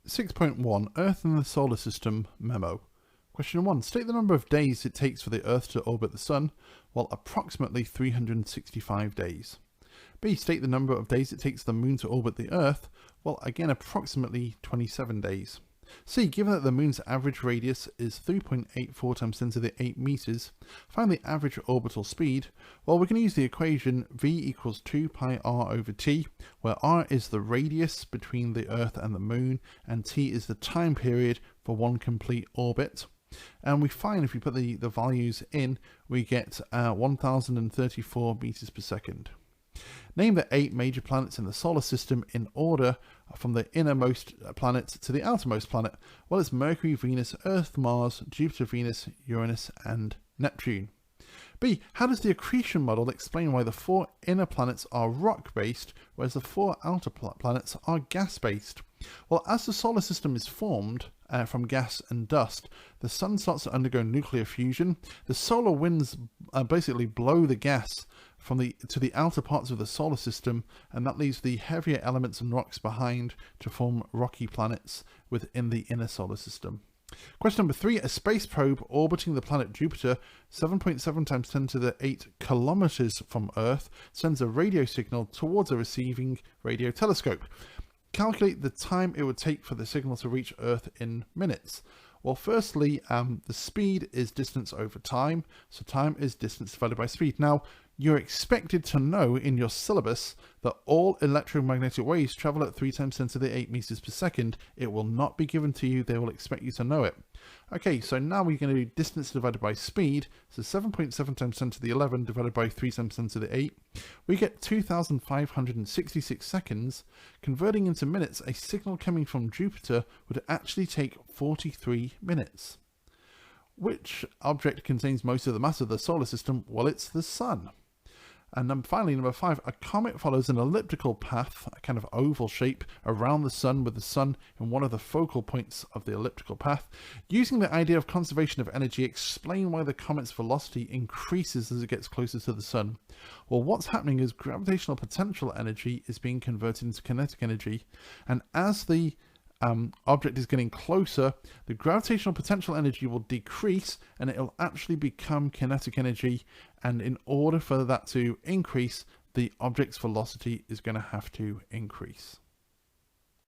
6.1 Earth and the Solar System Memo. Question 1. State the number of days it takes for the Earth to orbit the Sun, well, approximately 365 days. B. State the number of days it takes the Moon to orbit the Earth, well, again, approximately 27 days. C. Given that the Moon's average radius is 3.84 times 10 to the 8 meters, find the average orbital speed. Well, we're going to use the equation V equals 2 pi r over t, where r is the radius between the Earth and the Moon, and t is the time period for one complete orbit. And we find if we put the values in, we get 1034 meters per second. Name the 8 major planets in the solar system in order from the innermost planet to the outermost planet. Well, it's Mercury, Venus, Earth, Mars, Jupiter, Venus, Uranus, and Neptune. B. How does the accretion model explain why the 4 inner planets are rock-based, whereas the 4 outer planets are gas-based? Well, as the solar system is formed from gas and dust, the sun starts to undergo nuclear fusion. The solar winds basically blow the gas to the outer parts of the solar system, and that leaves the heavier elements and rocks behind to form rocky planets within the inner solar system. Question number 3. A space probe orbiting the planet Jupiter 7.7 times 10 to the 8 kilometers from Earth sends a radio signal towards a receiving radio telescope. Calculate the time it would take for the signal to reach Earth in minutes. Well, firstly, the speed is distance over time, so time is distance divided by speed. Now, you're expected to know in your syllabus that all electromagnetic waves travel at 3 times 10 to the 8 meters per second. It will not be given to you. They will expect you to know it. Okay, so now we're going to do distance divided by speed. So 7.7 times 10 to the 11 divided by 3 times 10 to the 8. We get 2,566 seconds. Converting into minutes, a signal coming from Jupiter would actually take 43 minutes. Which object contains most of the mass of the solar system? Well, it's the Sun. And finally, number 5, a comet follows an elliptical path, a kind of oval shape, around the Sun, with the Sun in one of the focal points of the elliptical path. Using the idea of conservation of energy, explain why the comet's velocity increases as it gets closer to the Sun. Well, what's happening is gravitational potential energy is being converted into kinetic energy, and as the object is getting closer, the gravitational potential energy will decrease and it will actually become kinetic energy, and in order for that to increase, the object's velocity is going to have to increase.